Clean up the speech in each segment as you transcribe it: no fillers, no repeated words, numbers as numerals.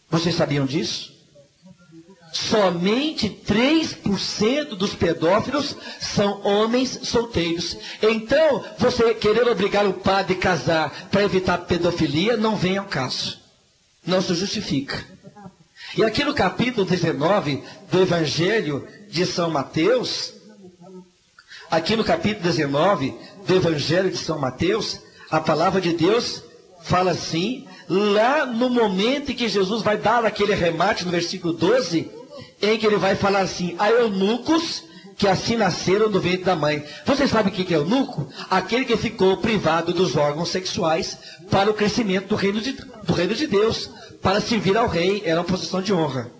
Vocês sabiam disso? Somente 3% dos pedófilos são homens solteiros. Então, você querer obrigar o padre a casar para evitar pedofilia, não vem ao caso. Não se justifica. E aqui no capítulo 19 do Evangelho de São Mateus, aqui no capítulo 19 do Evangelho de São Mateus, a palavra de Deus fala assim, lá no momento em que Jesus vai dar aquele remate no versículo 12, em que ele vai falar assim, a eunucos que assim nasceram do ventre da mãe. Vocês sabem o que é eunuco? Aquele que ficou privado dos órgãos sexuais para o crescimento do reino de Deus, para servir ao rei, era uma posição de honra.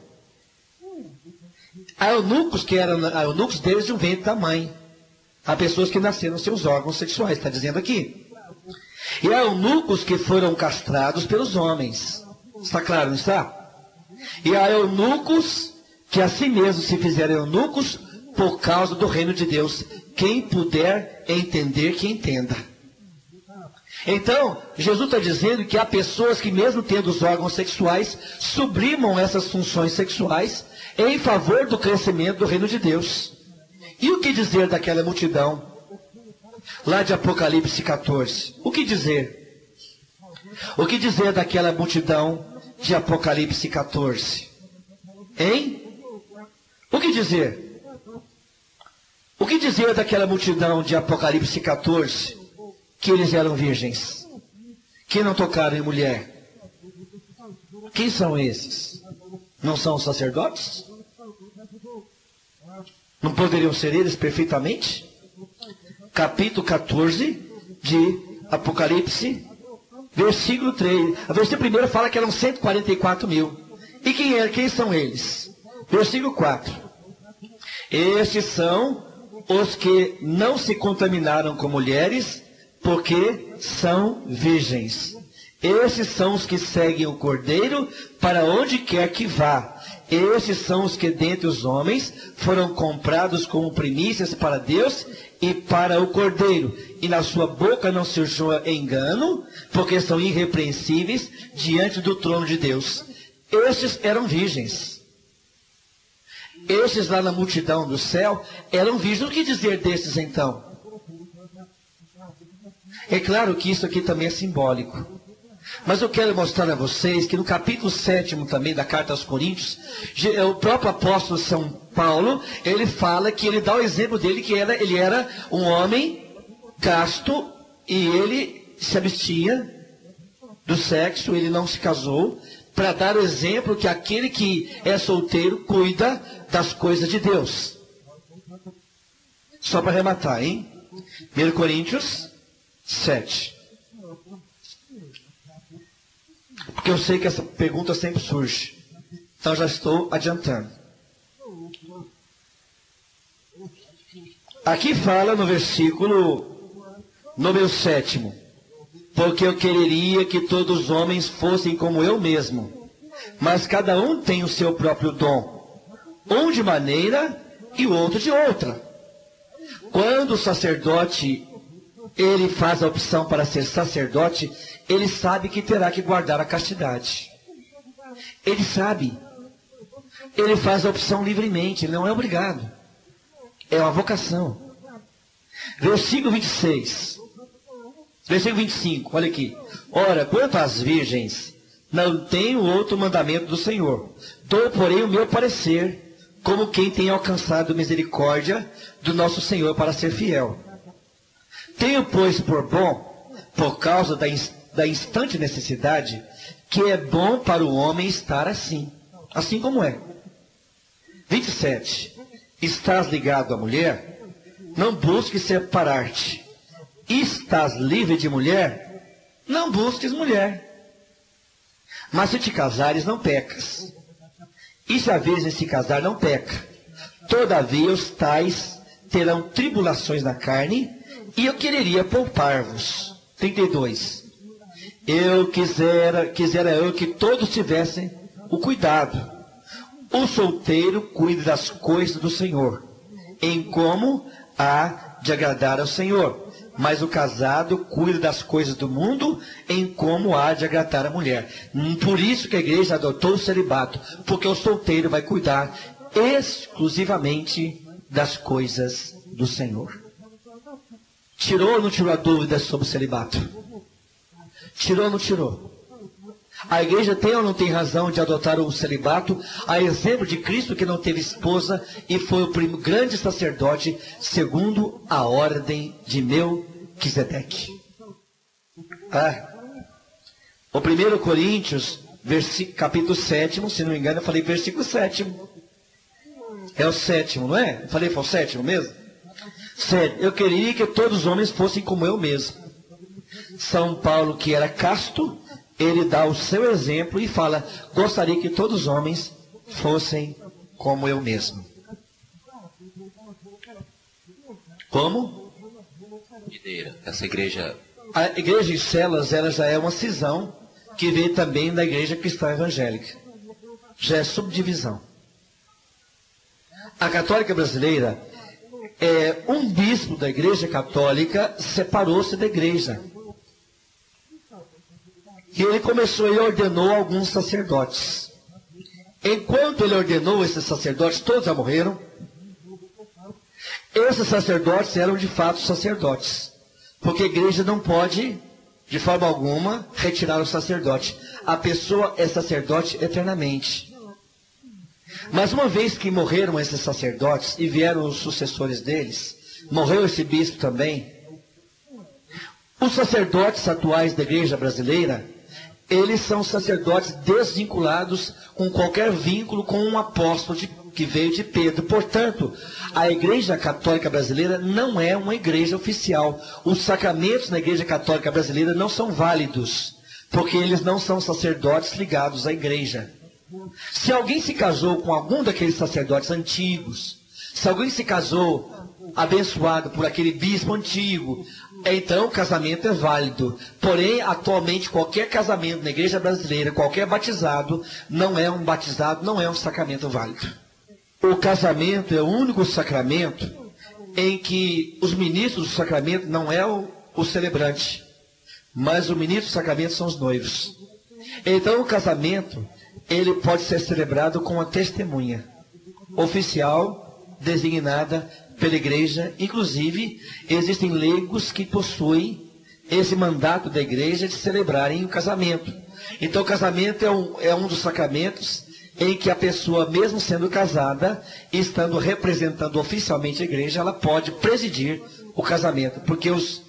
Há eunucos que eram eunucos desde o ventre da mãe. Há pessoas que nasceram sem os órgãos sexuais, está dizendo aqui. E há eunucos que foram castrados pelos homens. Está claro, não está? E há eunucos que a si mesmos se fizeram eunucos por causa do reino de Deus. Quem puder entender, que entenda. Então, Jesus está dizendo que há pessoas que mesmo tendo os órgãos sexuais, sublimam essas funções sexuais em favor do crescimento do reino de Deus. E o que dizer daquela multidão? Lá de Apocalipse 14. O que dizer? O que dizer daquela multidão de Apocalipse 14? Hein? O que dizer? O que dizer daquela multidão de Apocalipse 14? Que eles eram virgens, que não tocaram em mulher. Quem são esses? Não são os sacerdotes? Não poderiam ser eles perfeitamente? Capítulo 14 de Apocalipse, versículo 3. A versículo 1 fala que eram 144 mil. E quem são eles? Versículo 4. Estes são os que não se contaminaram com mulheres, porque são virgens. Esses são os que seguem o Cordeiro para onde quer que vá. Esses são os que dentre os homens foram comprados como primícias para Deus e para o Cordeiro. E na sua boca não surgiu engano, porque são irrepreensíveis diante do trono de Deus. Estes eram virgens. Estes lá na multidão do céu eram virgens. O que dizer desses então? É claro que isso aqui também é simbólico. Mas eu quero mostrar a vocês que no capítulo 7 também da carta aos Coríntios, o próprio apóstolo São Paulo, ele fala que ele dá o exemplo dele, que ele era um homem casto e ele se abstia do sexo, ele não se casou, para dar o exemplo que aquele que é solteiro cuida das coisas de Deus. Só para arrematar, hein? 1 Coríntios 7. Porque eu sei que essa pergunta sempre surge. Então já estou adiantando. Aqui fala no versículo número 7. Porque eu quereria que todos os homens fossem como eu mesmo. Mas cada um tem o seu próprio dom. Um de maneira e o outro de outra. Quando o sacerdote ele faz a opção para ser sacerdote, ele sabe que terá que guardar a castidade. Ele sabe. Ele faz a opção livremente, ele não é obrigado. É uma vocação. Versículo 26. Versículo 25, olha aqui. Ora, quanto às virgens, não tenho outro mandamento do Senhor. Dou, porém, o meu parecer, como quem tem alcançado misericórdia do nosso Senhor para ser fiel. Tenho, pois, por bom, por causa da instante necessidade, que é bom para o homem estar assim como é. 27. Estás ligado à mulher? Não busques separar-te. Estás livre de mulher? Não busques mulher. Mas se te casares, não pecas. E se a vez de se casar, não peca. Todavia os tais terão tribulações na carne, e eu quereria poupar-vos. 32. Quisera eu que todos tivessem o cuidado. O solteiro cuida das coisas do Senhor, em como há de agradar ao Senhor. mas o casado cuida das coisas do mundo em como há de agradar a mulher. Por isso que a igreja adotou o celibato, porque o solteiro vai cuidar exclusivamente das coisas do Senhor. Tirou ou não tirou a dúvida sobre o celibato? Tirou ou não tirou? A igreja tem ou não tem razão de adotar o celibato, a exemplo de Cristo, que não teve esposa e foi o grande sacerdote segundo a ordem de Melquisedeque. O 1 Coríntios, capítulo 7, se não me engano, eu falei versículo 7. É o 7, não é? Eu falei foi o 7 mesmo? 7. Eu queria que todos os homens fossem como eu mesmo. São Paulo, que era casto, ele dá o seu exemplo e fala: gostaria que todos os homens fossem como eu mesmo. Como? Essa igreja... A igreja em células, ela já é uma cisão que veio também da igreja cristã evangélica. Já é subdivisão. A católica brasileira, um bispo da igreja católica separou-se da igreja. E ele ordenou alguns sacerdotes. Enquanto ele ordenou esses sacerdotes, todos já morreram. Esses sacerdotes eram de fato sacerdotes. Porque a igreja não pode, de forma alguma, retirar o sacerdote. A pessoa é sacerdote eternamente. Mas uma vez que morreram esses sacerdotes e vieram os sucessores deles, morreu esse bispo também, os sacerdotes atuais da igreja brasileira, eles são sacerdotes desvinculados com qualquer vínculo com um apóstolo que veio de Pedro. Portanto, a igreja católica brasileira não é uma igreja oficial. Os sacramentos na igreja católica brasileira não são válidos, porque eles não são sacerdotes ligados à igreja. Se alguém se casou com algum daqueles sacerdotes antigos, se alguém se casou abençoado por aquele bispo antigo, então o casamento é válido. Porém, atualmente, qualquer casamento na igreja brasileira, qualquer batizado, não é um sacramento válido. O casamento é o único sacramento em que os ministros do sacramento não é o celebrante, mas o ministro do sacramento são os noivos. Então o casamento, ele pode ser celebrado com uma testemunha oficial designada pela igreja. Inclusive, existem leigos que possuem esse mandato da igreja de celebrarem o casamento. Então o casamento é um dos sacramentos em que a pessoa, mesmo sendo casada, estando representando oficialmente a igreja, ela pode presidir o casamento, porque os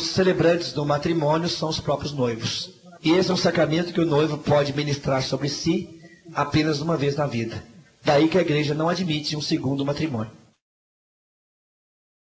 celebrantes do matrimônio são os próprios noivos. E esse é um sacramento que o noivo pode ministrar sobre si apenas uma vez na vida. Daí que a igreja não admite um segundo matrimônio.